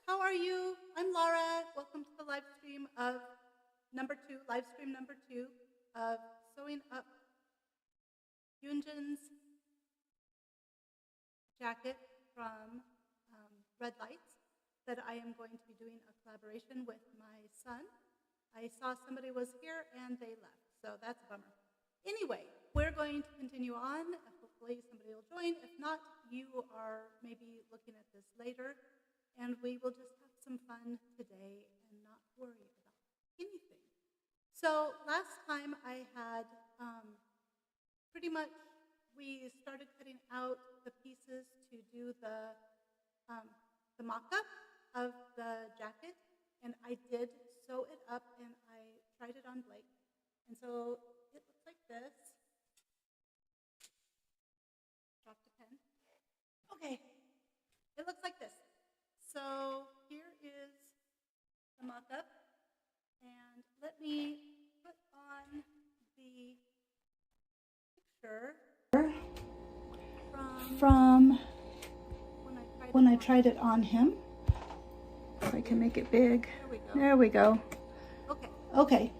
How are you? I'm Laura. Welcome to the live stream of number two of sewing up Hyunjin's jacket from Red Lights that I am going to be doing a collaboration with my son. I saw somebody was here and they left, so that's a bummer. Anyway, we're going to continue on. Hopefully somebody will join. If not, you are maybe looking at this later, and we will just have some fun today and not worry about anything. So last time I had pretty much, we started cutting out the pieces to do the mock-up of the jacket, and I did sew it up and I tried it on Blake. And so it looks like this. Dropped a pen. Okay, it looks like this. So here is the mock-up, and let me put on the picture from when I tried it on him. If I can make it big. There we go. Okay.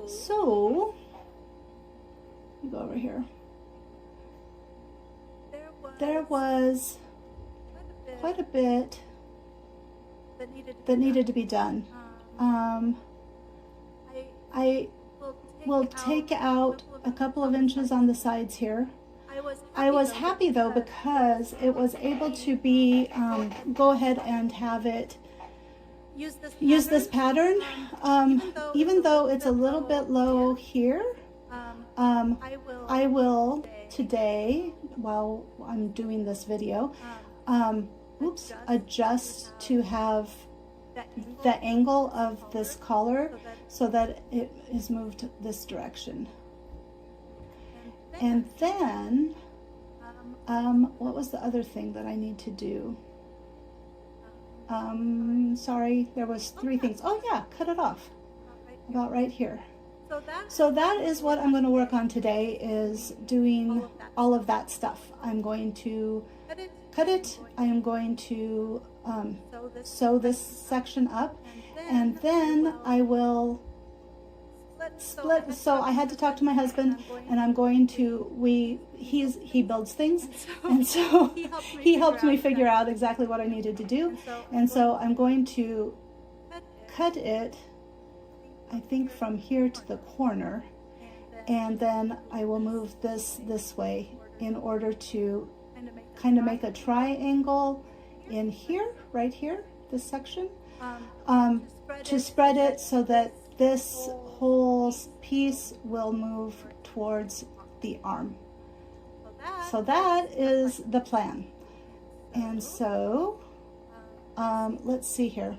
So go over here. There was quite a bit that needed to be done. I will take out a couple of inches on the sides here. I was happy though because it was able to be, go ahead and have it use this pattern. Even though it's a little bit low here, I will today, while I'm doing this video, adjust to have the angle of this collar so that it is moved this direction. And then, what was the other thing that I need to do? Sorry, there was three things. Oh yeah, cut it off, about right here. So that is what I'm going to work on today, is doing all of that stuff. I'm going to cut it, I am going to sew this section up, and then I will split. So I had to talk to my husband, and I'm going to, he builds things, and so he helped me figure out exactly what I needed to do. And so I'm going to cut it, I think, from here to the corner, and then I will move this way in order to kind of make a triangle in here, right here, this section, to spread it so that this whole piece will move towards the arm. So that is the plan. And so let's see here.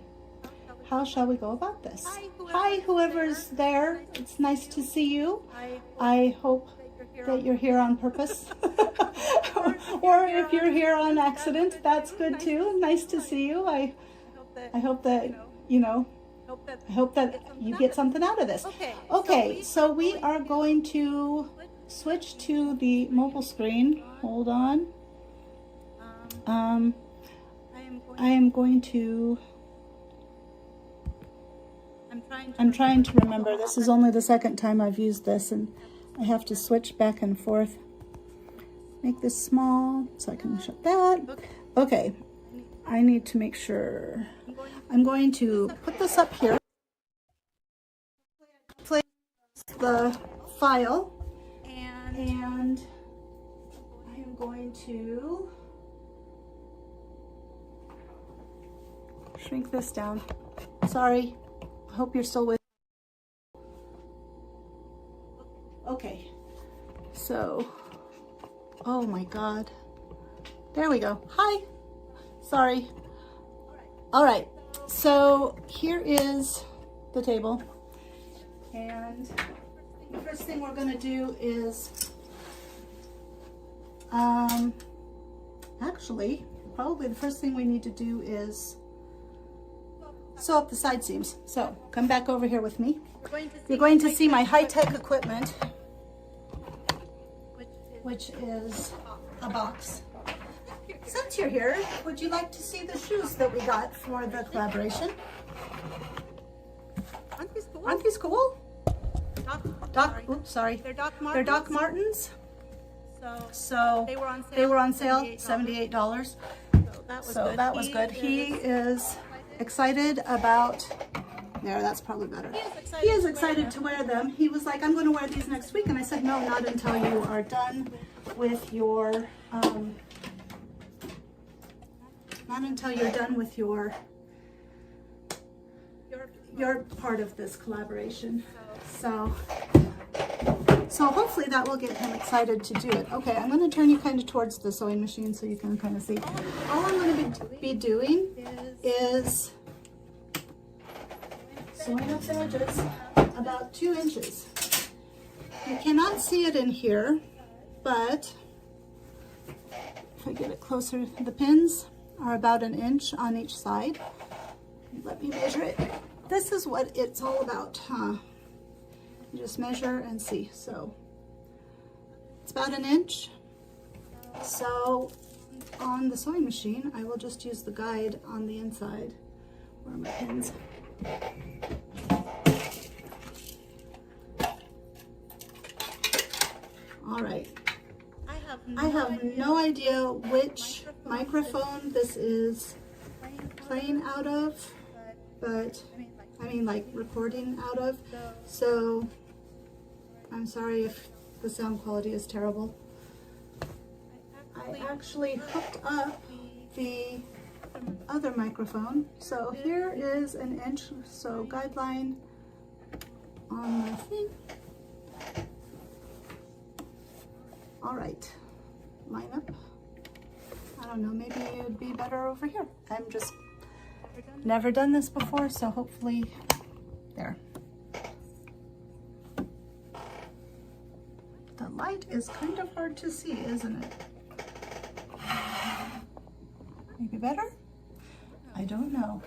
How shall we go about this? Hi, whoever's there. It's nice to see you. I hope that you're here on purpose. Or if you're here on accident, that's good too. Nice to see you. I hope that, I hope that you get something out of this. Okay, so we are going to switch to the mobile screen. Hold on. I am going to, I'm trying to remember. This is only the second time I've used this, and I have to switch back and forth. Make this small so I can shut that. Okay, I need to make sure. I'm going to put this up here. Place the file, and I am going to shrink this down. Sorry, I hope you're still with me. Okay, so, oh my God. There we go. Hi. Sorry. All right. So here is the table. And the first thing we're going to do is, actually, probably the first thing we need to do is sew up the side seams. So come back over here with me. You're going to see my high-tech equipment, which is a box. since you're here, would you like to see the shoes that we got for the collaboration? Aren't these cool? Aren't these cool? Oops, sorry. They're Doc Martens. They're Doc Martens. So they were on sale. They were on sale, $78. So that was good. He is excited about. There, that's probably better. He is excited to wear them. He was like, I'm going to wear these next week, and I said, no, not until you are done with your. Not until you're done with your part of this collaboration. So hopefully that will get him excited to do it. Okay, I'm going to turn you kind of towards the sewing machine so you can kind of see. All I'm going to be doing is sewing up the edges about 2 inches. You cannot see it in here, but if I get it closer, the pins are about 1 inch on each side. Let me measure it. This is what it's all about, huh? You just measure and see. So it's about 1 inch. So on the sewing machine, I will just use the guide on the inside. Where are my pins? All right. I have no idea which microphone this is playing out of, but I mean like recording out of. So I'm sorry if the sound quality is terrible. I actually hooked up the other microphone. So here is 1 inch, so guideline on my thing. All right, line up. I don't know, maybe it would be better over here. I'm just never done this before, so hopefully, there. The light is kind of hard to see, isn't it? Maybe better? I don't know.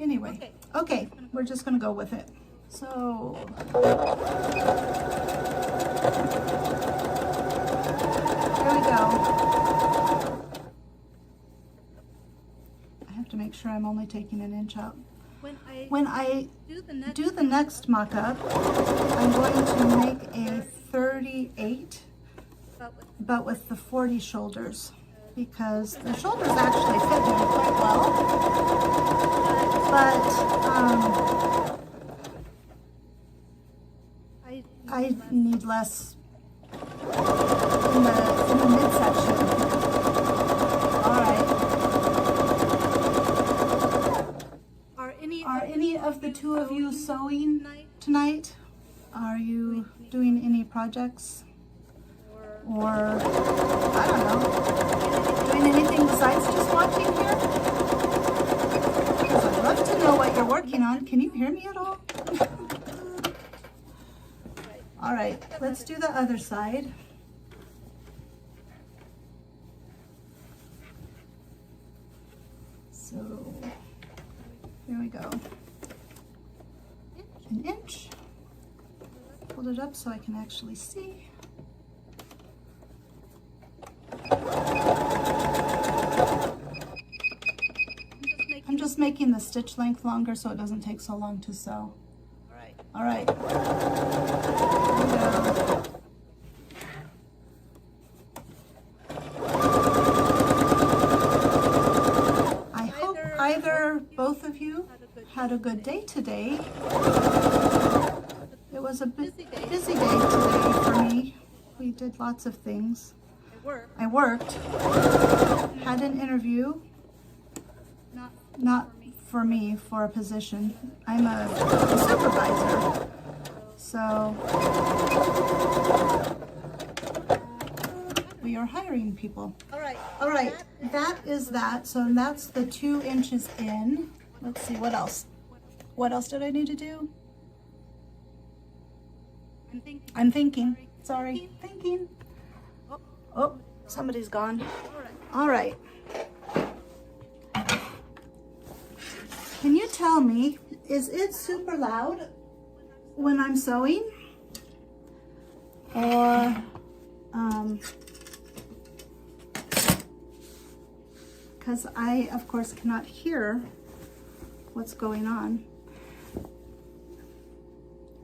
Anyway, okay, we're just gonna go with it. So, here we go. I have to make sure I'm only taking 1 inch out. When I do the next mock-up, I'm going to make a 38, but with the 40 shoulders, because the shoulders actually fit me quite well. But I need less in the midsection. All right. Are any of the 2 of you sewing tonight? Are you doing any projects? Or, I don't know, doing anything besides just watching here? Because I'd love to know what you're working on. Can you hear me at all? All right, let's do the other side. So, here we go. 1 inch. Hold it up so I can actually see. I'm just making the stitch length longer so it doesn't take so long to sew. All right. I hope either both of you had a good day today. It was a busy day today for me. We did lots of things. I worked, had an interview, not for me, for a position. I'm a supervisor, so we are hiring people. All right, that is that. So that's the 2 inches in. Let's see, what else? What else did I need to do? I'm thinking. Sorry, thinking. Oh, somebody's gone. All right. Can you tell me, is it super loud when I'm sewing? Or, because I, of course, cannot hear what's going on.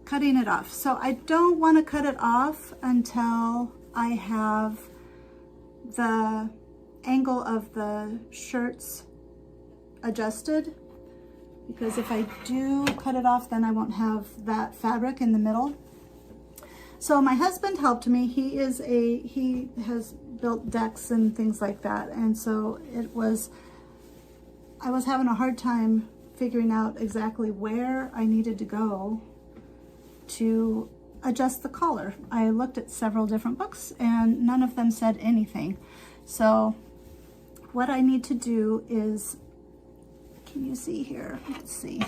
Cutting it off. So I don't want to cut it off until I have the angle of the shirts adjusted, because if I do cut it off, then I won't have that fabric in the middle. So my husband helped me. He has built decks and things like that, and so I was having a hard time figuring out exactly where I needed to go to adjust the collar. I looked at several different books and none of them said anything. So what I need to do is, can you see here? Let's see.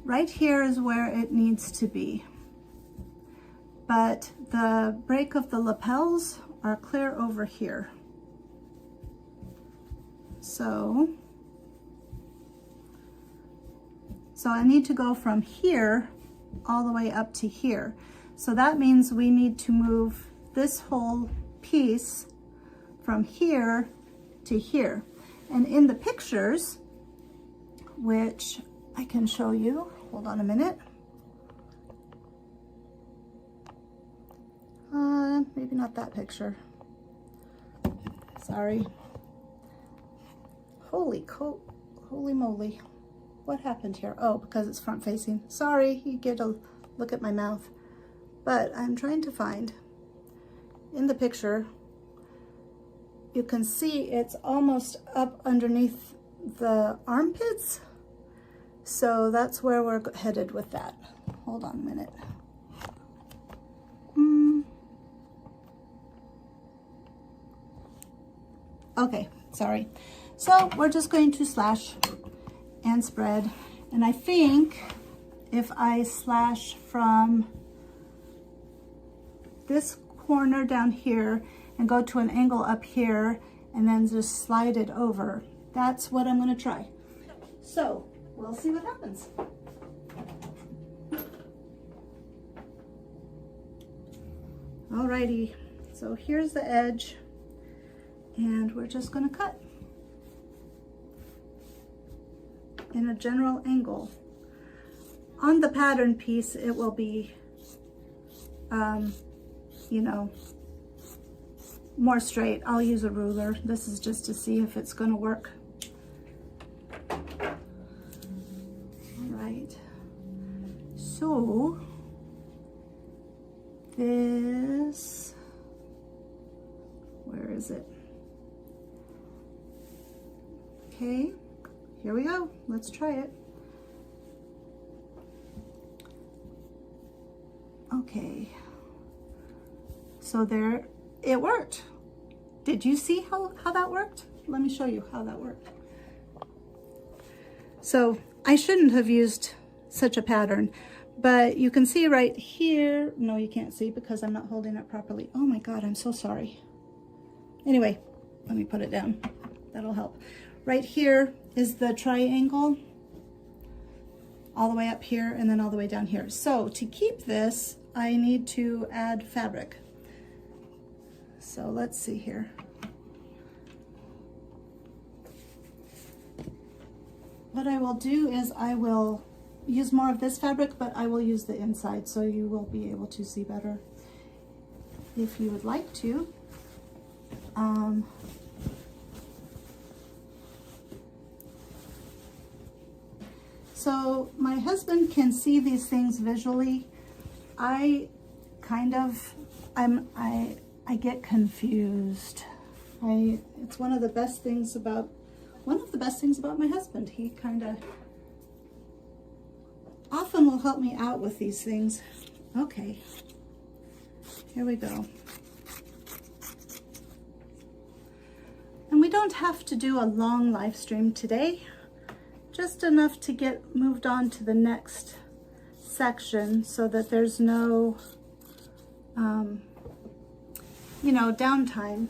Right here is where it needs to be. But the break of the lapels are clear over here. So I need to go from here all the way up to here. So that means we need to move this whole piece from here to here. And in the pictures, which I can show you, hold on a minute. Maybe not that picture. Sorry. Holy moly. What happened here? Oh, because it's front facing. Sorry, you get a look at my mouth. But I'm trying to find, in the picture, you can see it's almost up underneath the armpits. So that's where we're headed with that. Hold on a minute. Okay, sorry. So we're just going to slash and spread. And I think if I slash from this corner down here and go to an angle up here and then just slide it over, that's what I'm going to try. So we'll see what happens. Alrighty, so here's the edge and we're just going to cut in a general angle. On the pattern piece, it will be, you know, more straight. I'll use a ruler. This is just to see if it's going to work. All right. So this, where is it? Okay. Here we go. Let's try it. Okay. So there, it worked. Did you see how that worked? Let me show you how that worked. So I shouldn't have used such a pattern, but you can see right here. No, you can't see because I'm not holding it properly. Oh my God, I'm so sorry. Anyway, let me put it down. That'll help. Right here is the triangle, all the way up here and then all the way down here. So to keep this, I need to add fabric. So let's see here. What I will do is I will use more of this fabric, but I will use the inside so you will be able to see better if you would like to. So my husband can see these things visually. I get confused. It's one of the best things about my husband. He kind of often will help me out with these things. Okay, here we go. And we don't have to do a long live stream today. Just enough to get moved on to the next section so that there's no, you know, downtime.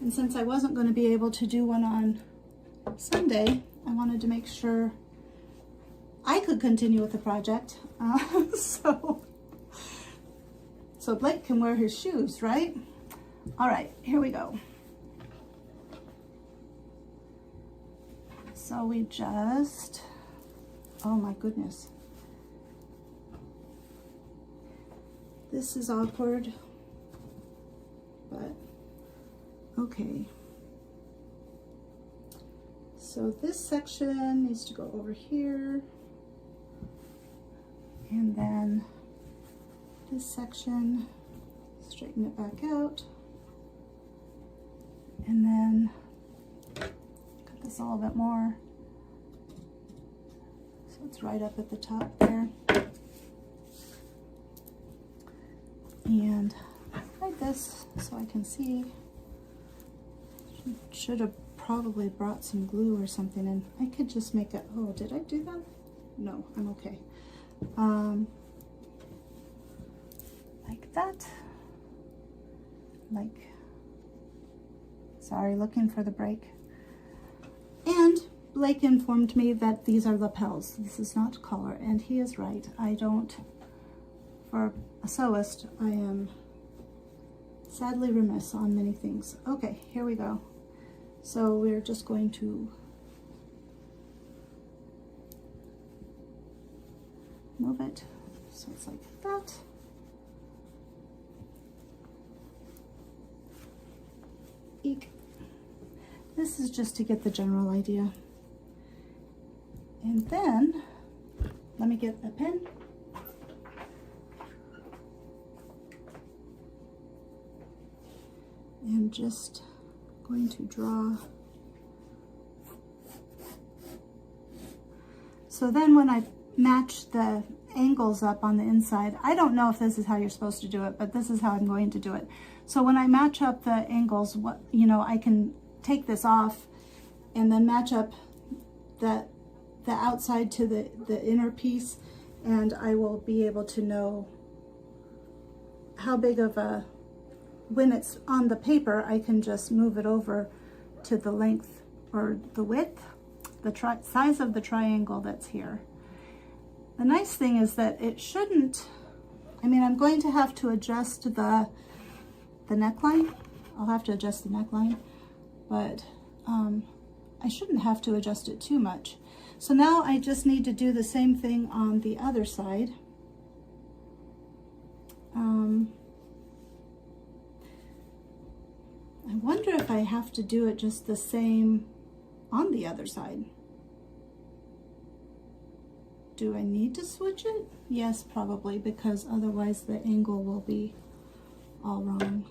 And since I wasn't going to be able to do one on Sunday, I wanted to make sure I could continue with the project. So Blake can wear his shoes, right? All right, here we go. So we just, oh my goodness. This is awkward, but okay. So this section needs to go over here, and then this section, straighten it back out, and then cut this a little bit more so it's right up at the top there, and hide this so I can see. Should have probably brought some glue or something, and I could just make it, oh, did I do that? No, I'm okay. Like that, like, sorry, looking for the break. And Blake informed me that these are lapels. This is not collar, and he is right. I don't, for a sewist, I am sadly remiss on many things. Okay, here we go. So we're just going to move it so it's like that. Eek. This is just to get the general idea. And then, let me get a pen. And just going to draw. So then when I match the angles up on the inside, I don't know if this is how you're supposed to do it, but this is how I'm going to do it. So when I match up the angles, what, you know, I can take this off and then match up the outside to the inner piece, and I will be able to know how big of a, when it's on the paper, I can just move it over to the length or the width, the size of the triangle that's here. The nice thing is that it shouldn't, I mean, I'm going to have to adjust the neckline. I'll have to adjust the neckline, but I shouldn't have to adjust it too much. So now I just need to do the same thing on the other side. I wonder if I have to do it just the same on the other side. Do I need to switch it? Yes, probably, because otherwise the angle will be all wrong.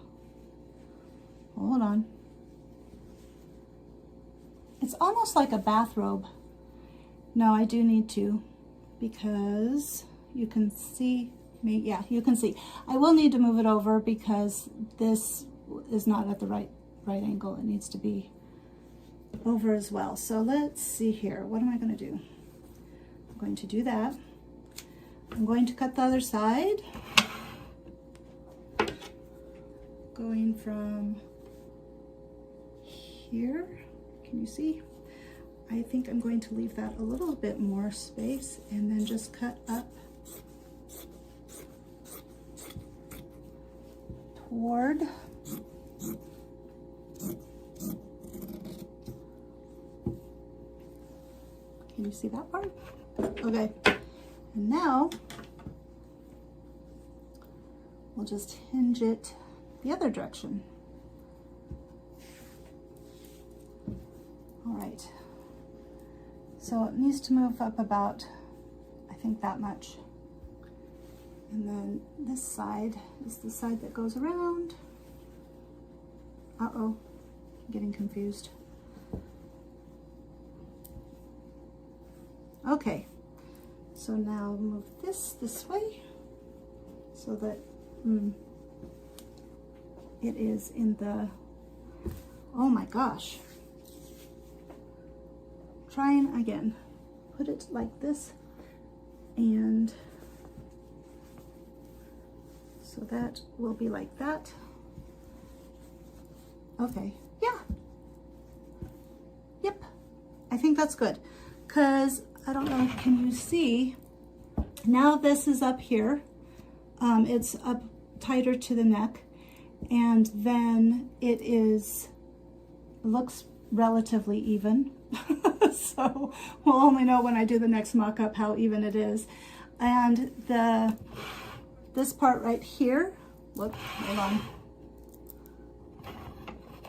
Hold on. It's almost like a bathrobe. No, I do need to, because you can see me. Yeah, you can see. I will need to move it over because this is not at the right angle. It needs to be over as well. So let's see here. What am I going to do? I'm going to do that. I'm going to cut the other side, going from here. Can you see? I think I'm going to leave that a little bit more space and then just cut up toward Can you see that part? Okay, and now we'll just hinge it the other direction. All right, so it needs to move up about, I think, that much. And then this side is the side that goes around. Uh-oh, I'm getting confused. Okay, so now move this way so that it is in the, oh my gosh. Trying again. Put it like this, and so that will be like that. Okay, yeah. Yep, I think that's good. Because, I don't know, can you see? Now this is up here. It's up tighter to the neck. and then it looks relatively even. So we'll only know when I do the next mock-up how even it is. And this part right here, look, hold on.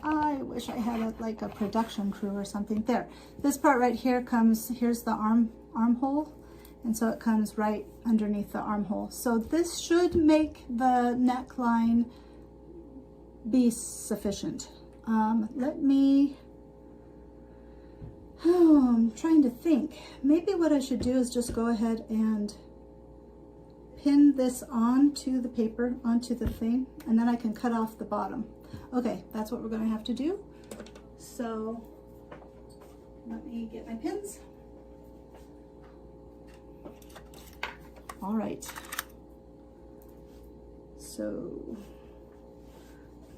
I wish I had like a production crew or something. There, this part right here comes, here's the armhole, and so it comes right underneath the armhole. So this should make the neckline be sufficient. Let me, I'm trying to think. Maybe what I should do is just go ahead and pin this onto the paper, onto the thing, and then I can cut off the bottom. Okay, that's what we're going to have to do. So let me get my pins. All right. So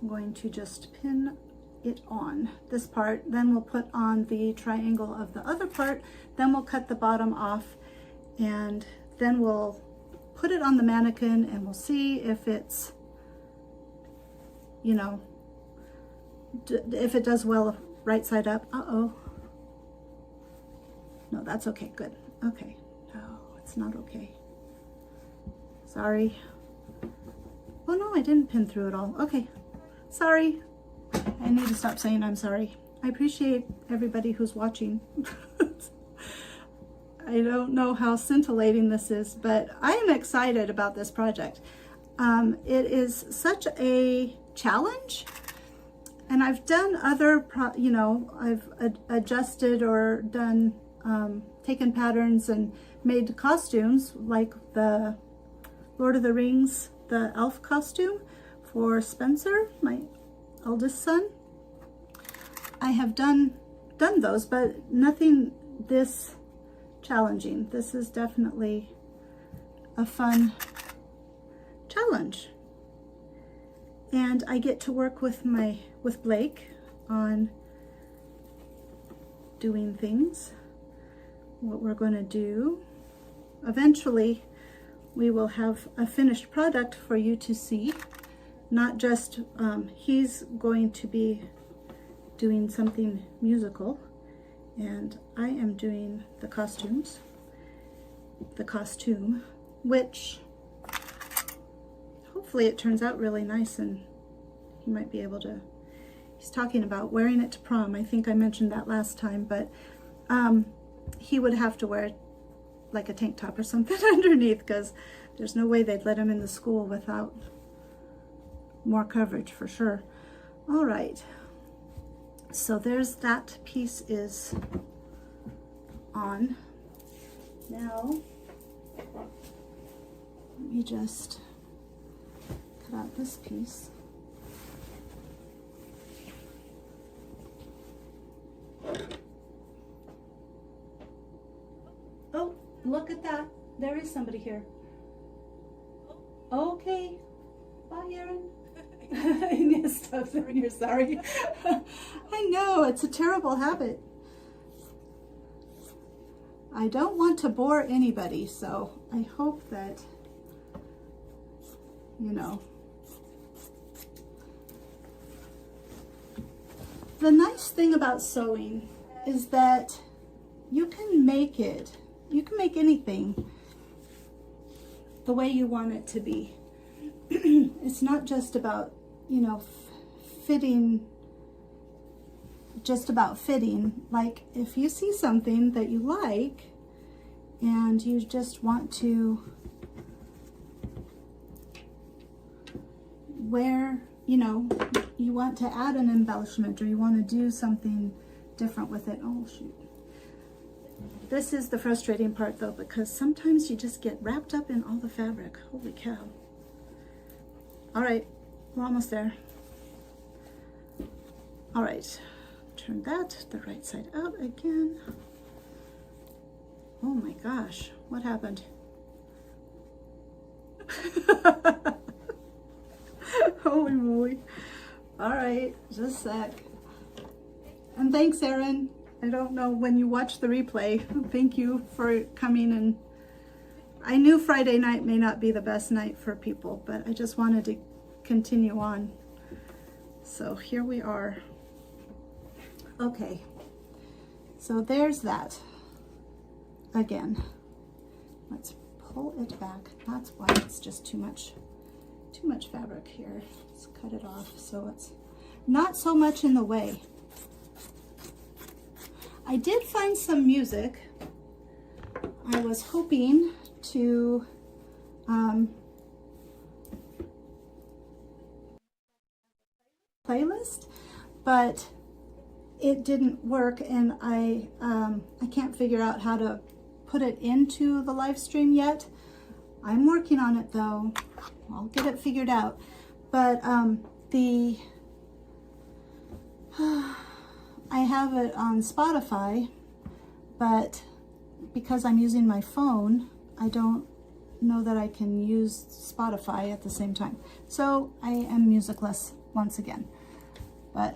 I'm going to just pin it on this part, then we'll put on the triangle of the other part, then we'll cut the bottom off, and then we'll put it on the mannequin and we'll see if it's, you know, if it does well right side up. Uh-oh. No, that's okay, good. Okay, no, it's not okay. Sorry. Oh no, I didn't pin through it all. Okay, sorry. I need to stop saying I'm sorry. I appreciate everybody who's watching. I don't know how scintillating this is, but I am excited about this project. It is such a challenge, and I've done other, I've adjusted or done, taken patterns and made costumes like the Lord of the Rings, the elf costume for Spencer, my eldest son. I have done those, but nothing this challenging. This is definitely a fun challenge, and I get to work with Blake on doing things. What we're going to do eventually, we will have a finished product for you to see. Not just he's going to be doing something musical, and I am doing the costume, which hopefully it turns out really nice, and he might be able to, he's talking about wearing it to prom. I think I mentioned that last time, but he would have to wear like a tank top or something underneath, because there's no way they'd let him in the school without more coverage for sure. All right, so there's that piece is on. Now let me just cut out this piece. Oh, look at that, there is somebody here. Okay, bye Erin. You're sorry. I know, it's a terrible habit. I don't want to bore anybody, so I hope that, you know. The nice thing about sewing is that you can make anything the way you want it to be. It's not just about, you know, fitting, like if you see something that you like and you just want to wear, you know, you want to add an embellishment or you want to do something different with it. Oh shoot. This is the frustrating part though, because sometimes you just get wrapped up in all the fabric. Holy cow. All right, we're almost there. All right, turn that the right side out again. Oh my gosh, what happened? Holy moly. All right, just a sec. And thanks, Erin. I don't know when you watch the replay. Thank you for coming. And I knew Friday night may not be the best night for people, but I just wanted to continue on. So here we are. Okay, so there's that. Again, let's pull it back. That's why it's just too much fabric here. Let's cut it off so it's not so much in the way. I did find some music. I was hoping to playlist, but it didn't work, and I can't figure out how to put it into the live stream yet. I'm working on it though. I'll get it figured out. But I have it on Spotify, but because I'm using my phone, I don't know that I can use Spotify at the same time. So I am musicless once again. But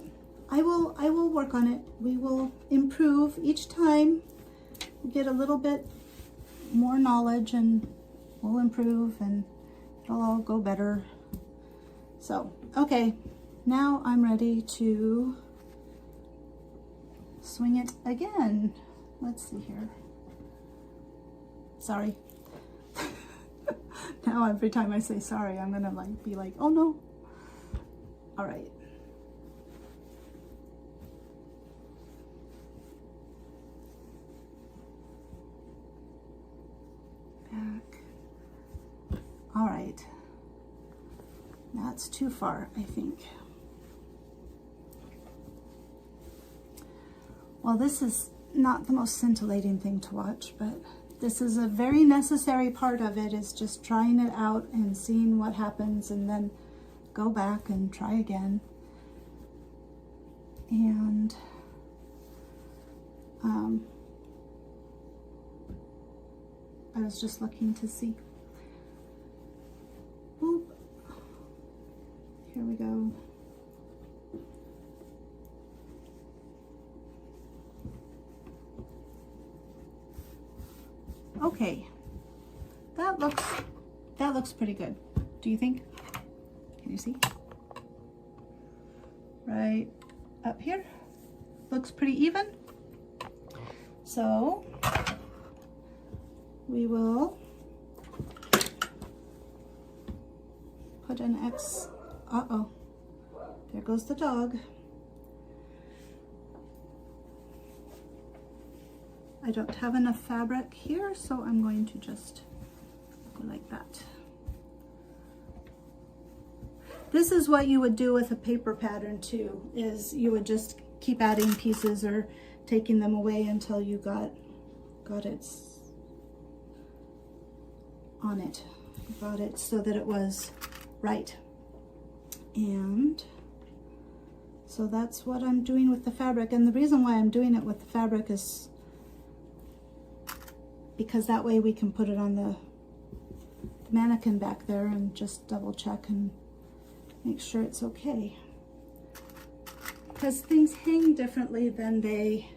I will work on it. We will improve each time. We get a little bit more knowledge and we'll improve and it'll all go better. So, okay, now I'm ready to swing it again. Let's see here. Sorry. Now every time I say sorry, I'm gonna be like, oh no. All right. Back. All right. That's too far, I think. Well, this is not the most scintillating thing to watch, but this is a very necessary part of it, is just trying it out and seeing what happens and then go back and try again. And I was just looking to see. Boop. Here we go. Okay, that looks pretty good. Do you think? Can you see? Right up here. Looks pretty even. So we will put an X. Uh-oh. There goes the dog. I don't have enough fabric here, so I'm going to just go like that. This is what you would do with a paper pattern too, is you would just keep adding pieces or taking them away until you got it on it. Got it so that it was right. And so that's what I'm doing with the fabric. And the reason why I'm doing it with the fabric is because that way we can put it on the mannequin back there and just double check and make sure it's okay. Because things hang differently than they,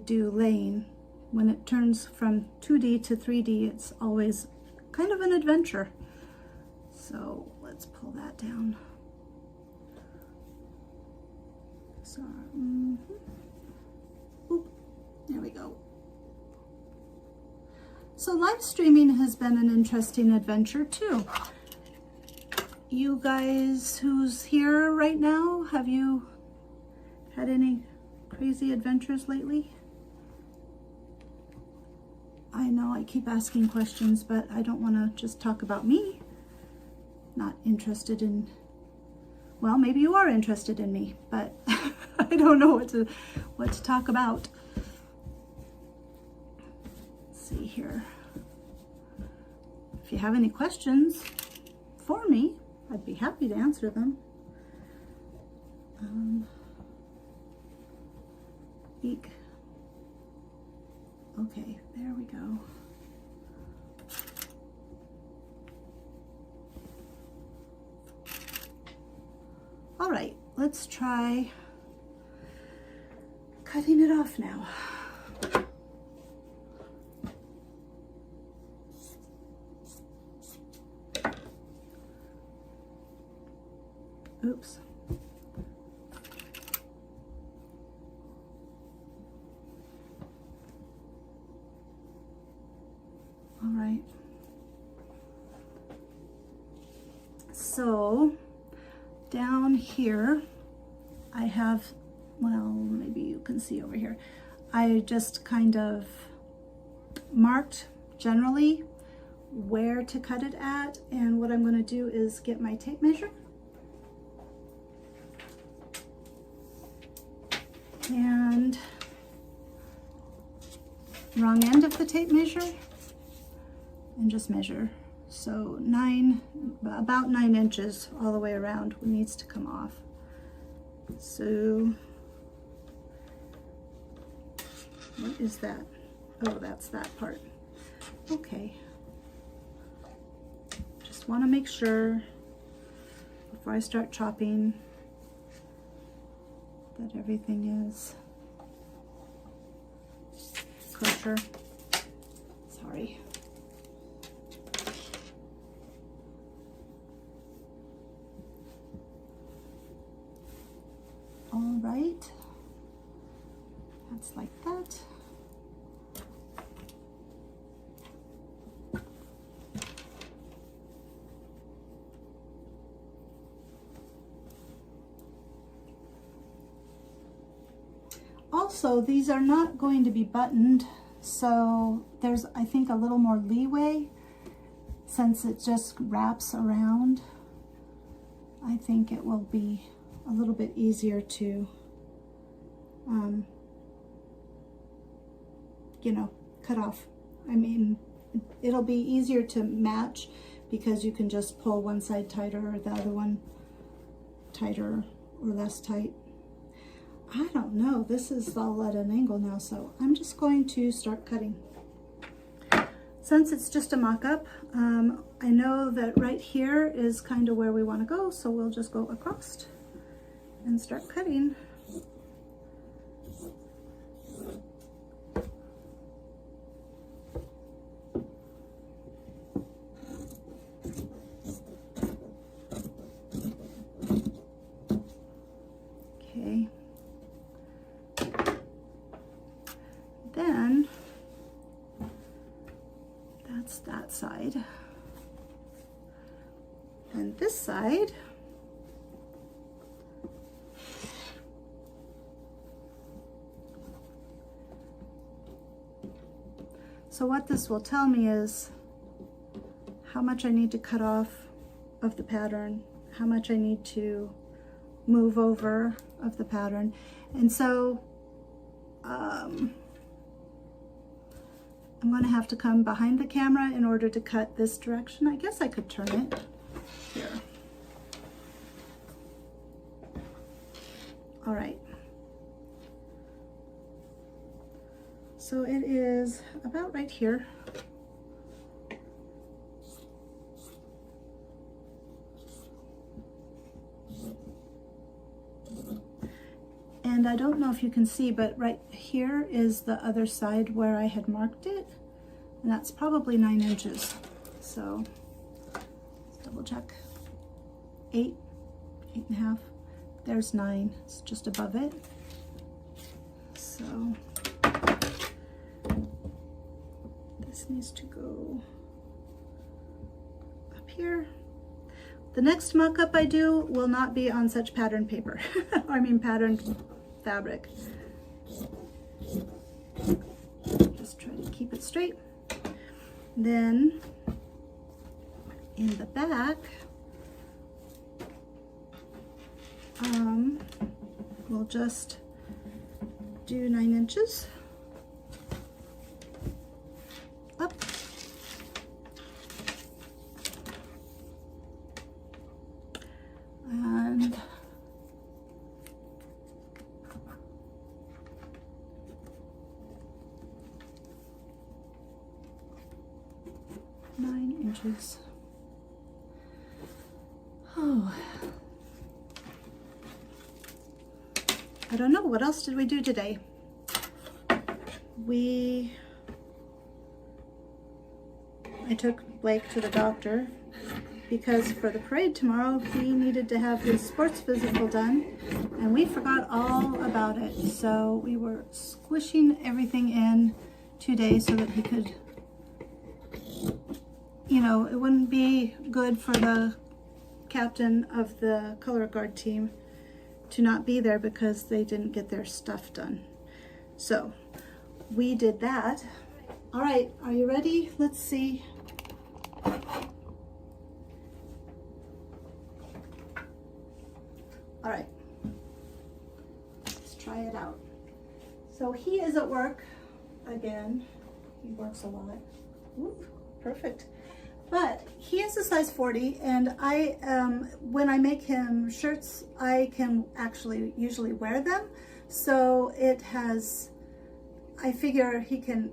do laying. When it turns from 2D to 3D, it's always kind of an adventure. So let's pull that down. So, Oop, there we go. So live streaming has been an interesting adventure too. You guys who's here right now, have you had any crazy adventures lately? I know I keep asking questions, but I don't want to just talk about me. Not interested in, well, maybe you are interested in me, but I don't know what to talk about. Let's see here. If you have any questions for me, I'd be happy to answer them. Eek. Okay, there we go. All right, let's try cutting it off now. So down here, I have, well, maybe you can see over here, I just kind of marked generally where to cut it at, and what I'm going to do is get my tape measure and wrong end of the tape measure and just measure. So about 9 inches all the way around needs to come off. So what is that? Oh, that's that part. Okay. Just want to make sure before I start chopping that everything is kosher. Sorry. All right. That's like that. Also, these are not going to be buttoned, so there's, I think, a little more leeway since it just wraps around. I think it will be a little bit easier to, you know, cut off. I mean, it'll be easier to match because you can just pull one side tighter or the other one tighter or less tight. I don't know, this is all at an angle now, so I'm just going to start cutting. Since it's just a mock-up, I know that right here is kind of where we want to go, so we'll just go across and start cutting. Okay. Then that's that side. And this side, so what this will tell me is how much I need to cut off of the pattern, how much I need to move over of the pattern. And so I'm going to have to come behind the camera in order to cut this direction. I guess I could turn it here. All right. So it is about right here. And I don't know if you can see, but right here is the other side where I had marked it. And that's probably 9 inches. So let's double check. 8, 8.5. There's 9. It's just above it. So this needs to go up here. The next mock-up I do will not be on such pattern paper. I mean patterned fabric. Just try to keep it straight. Then in the back, we'll just do 9 inches up. And inches. Oh, I don't know, what else did we do today? I took Blake to the doctor because for the parade tomorrow he needed to have his sports physical done, and we forgot all about it. So we were squishing everything in today so that he could, you know, it wouldn't be good for the captain of the color guard team to not be there because they didn't get their stuff done. So we did that. All right, are you ready? Let's see. All right, let's try it out. So he is at work again. He works a lot. Ooh, perfect. But he is a size 40, and I, when I make him shirts, I can actually usually wear them. So it has, I figure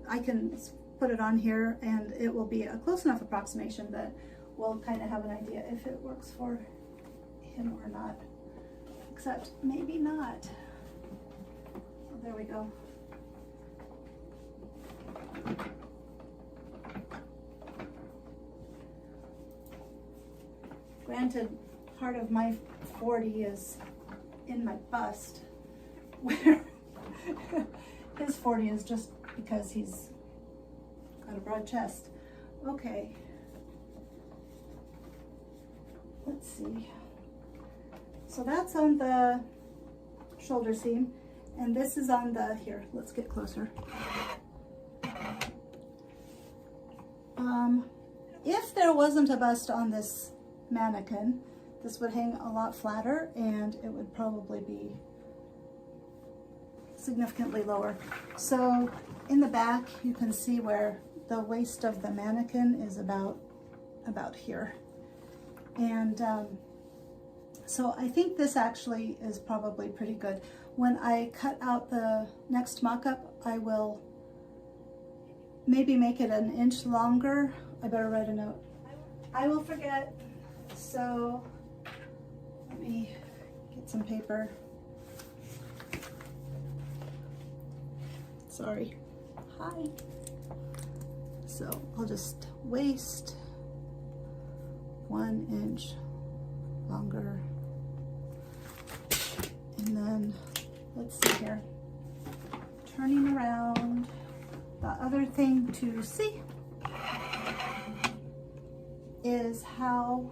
I can put it on here and it will be a close enough approximation that we'll kind of have an idea if it works for him or not. Except maybe not. Oh, there we go. Granted, part of my 40 is in my bust, where his 40 is just because he's got a broad chest. Okay. Let's see. So that's on the shoulder seam, and this is on the, here, let's get closer. If there wasn't a bust on this mannequin, this would hang a lot flatter and it would probably be significantly lower. So in the back, you can see where the waist of the mannequin is about here. And so I think this actually is probably pretty good. When I cut out the next mock-up, I will maybe make it an inch longer. I better write a note. I will forget. So let me get some paper. Sorry. Hi. So I'll just waist 1 inch longer. And then let's see here. Turning around. The other thing to see is how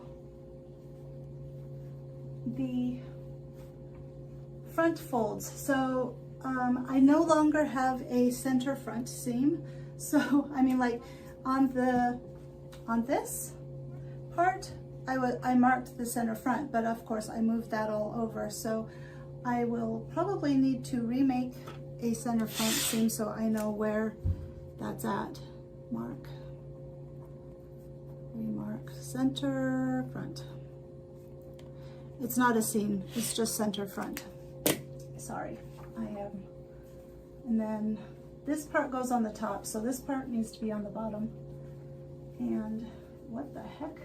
the front folds. So I no longer have a center front seam. So I mean, like on this part, I marked the center front, but of course I moved that all over. So I will probably need to remake a center front seam so I know where that's at. Mark, remark, center front. It's not a seam, it's just center front. Sorry, I am. And then this part goes on the top, so this part needs to be on the bottom. And what the heck?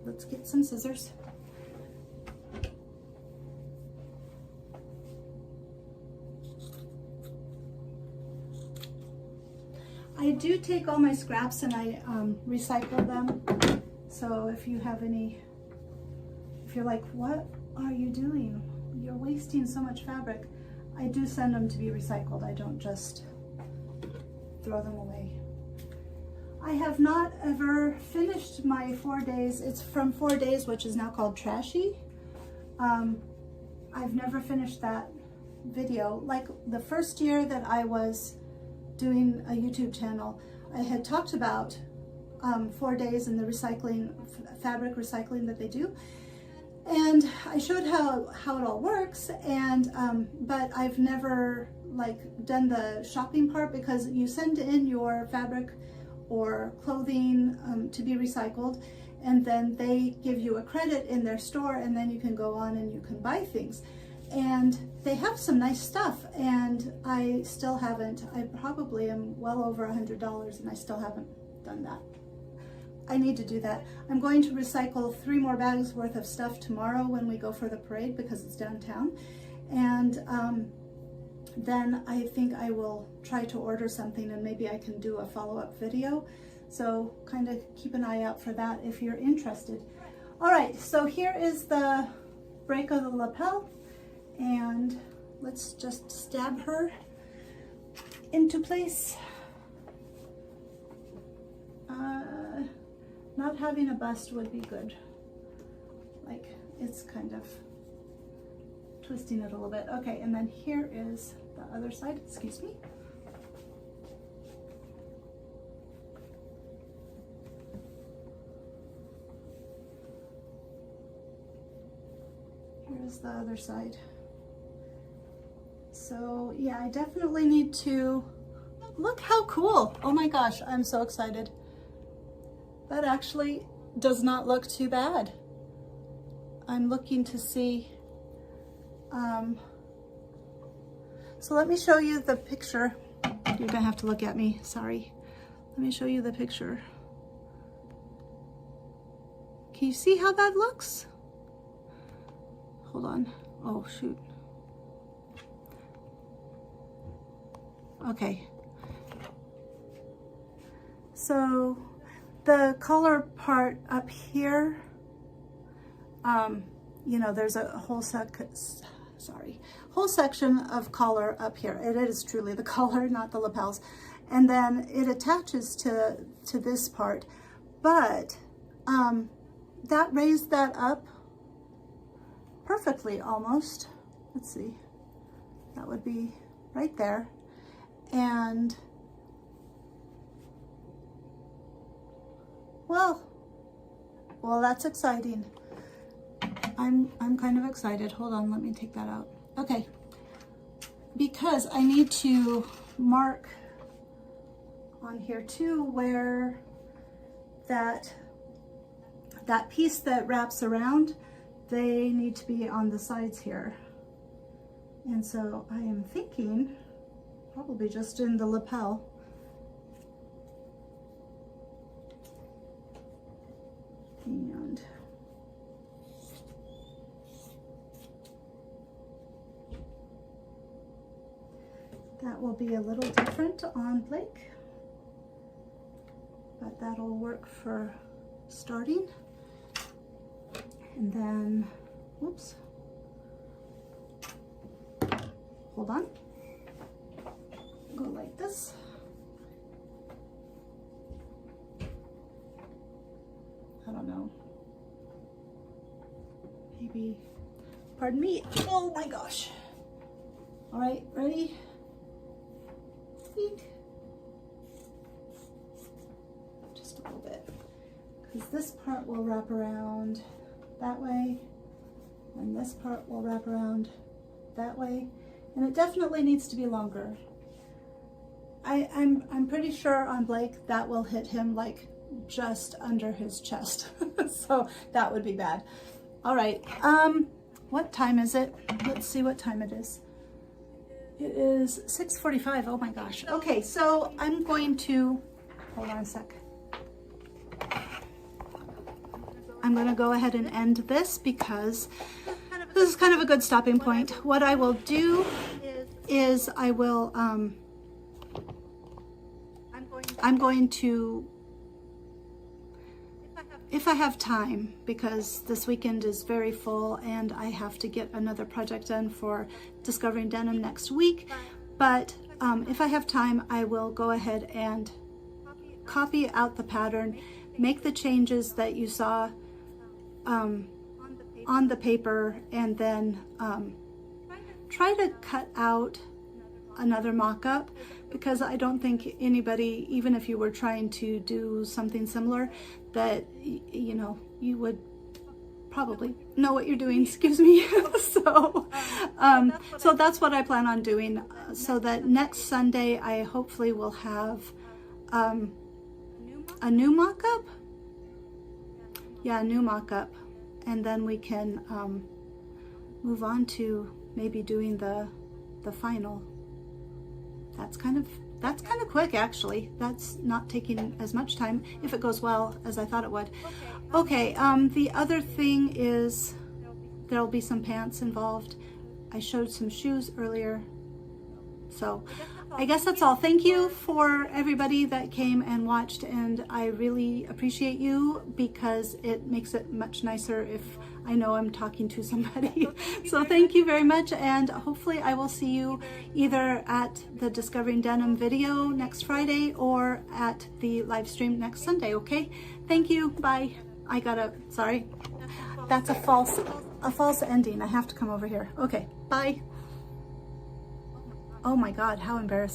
Let's get some scissors. I do take all my scraps and I recycle them. So if you have any, if you're like, what are you doing? You're wasting so much fabric. I do send them to be recycled. I don't just throw them away. I have not ever finished my 4 days. It's from 4 days, which is now called Trashy. I've never finished that video. Like the first year that I was doing a YouTube channel, I had talked about 4 days and the recycling, fabric recycling that they do. And I showed how it all works, and but I've never like done the shopping part, because you send in your fabric or clothing to be recycled, and then they give you a credit in their store, and then you can go on and you can buy things. And they have some nice stuff, and I still haven't. I probably am well over $100 and I still haven't done that. I need to do that. I'm going to recycle 3 more bags worth of stuff tomorrow when we go for the parade, because it's downtown. And then I think I will try to order something, and maybe I can do a follow-up video. So kind of keep an eye out for that if you're interested. All right, so here is the break of the lapel, and let's just stab her into place. Not having a bust would be good. Like it's kind of twisting it a little bit. Okay, and then here is the other side, excuse me. Here's the other side. So yeah, I definitely need to, look how cool. Oh my gosh, I'm so excited. That actually does not look too bad. I'm looking to see, so let me show you the picture. You're gonna have to look at me, sorry. Let me show you the picture. Can you see how that looks? Hold on, oh shoot. Okay. So the color part up here, you know, there's a whole section of collar up here. It is truly the collar, not the lapels. And then it attaches to this part, but that raised that up perfectly almost. Let's see, that would be right there. And well, that's exciting. I'm kind of excited. Hold on, let me take that out. Okay, because I need to mark on here too where that piece that wraps around, they need to be on the sides here. And so I am thinking probably just in the lapel. And that will be a little different on Blake, but that'll work for starting. And then, whoops, hold on, go like this. I don't know, maybe, pardon me, oh my gosh. All right, ready? Eat. Just a little bit, because this part will wrap around that way, and this part will wrap around that way, and it definitely needs to be longer. I'm pretty sure on Blake that will hit him like just under his chest. So that would be bad. All right, what time is it? Let's see what time it is. It is 6:45. Oh my gosh. Okay, so I'm going to, hold on a sec. I'm going to go ahead and end this because this is kind of a good stopping point. What I will do is I will, I'm going to, if I have time, because this weekend is very full and I have to get another project done for Discovering Denim next week, but if I have time, I will go ahead and copy out the pattern, make the changes that you saw on the paper, and then try to cut out another mock-up, because I don't think anybody, even if you were trying to do something similar, that you know, you would probably know what you're doing, excuse me. So that's what I plan on doing, so that next Sunday I hopefully will have a new mock-up. Yeah, a new mock-up, and then we can move on to maybe doing the final. That's kind of quick, actually. That's not taking as much time, if it goes well, as I thought it would. Okay, the other thing is there'll be some pants involved. I showed some shoes earlier. So I guess that's all. Thank you for everybody that came and watched, and I really appreciate you, because it makes it much nicer if I know I'm talking to somebody. So thank you very much, and hopefully I will see you either at the Discovering Denim video next Friday or at the live stream next Sunday, okay? Thank you, bye. That's a false ending. I have to come over here. Okay, bye. Oh my God, how embarrassing.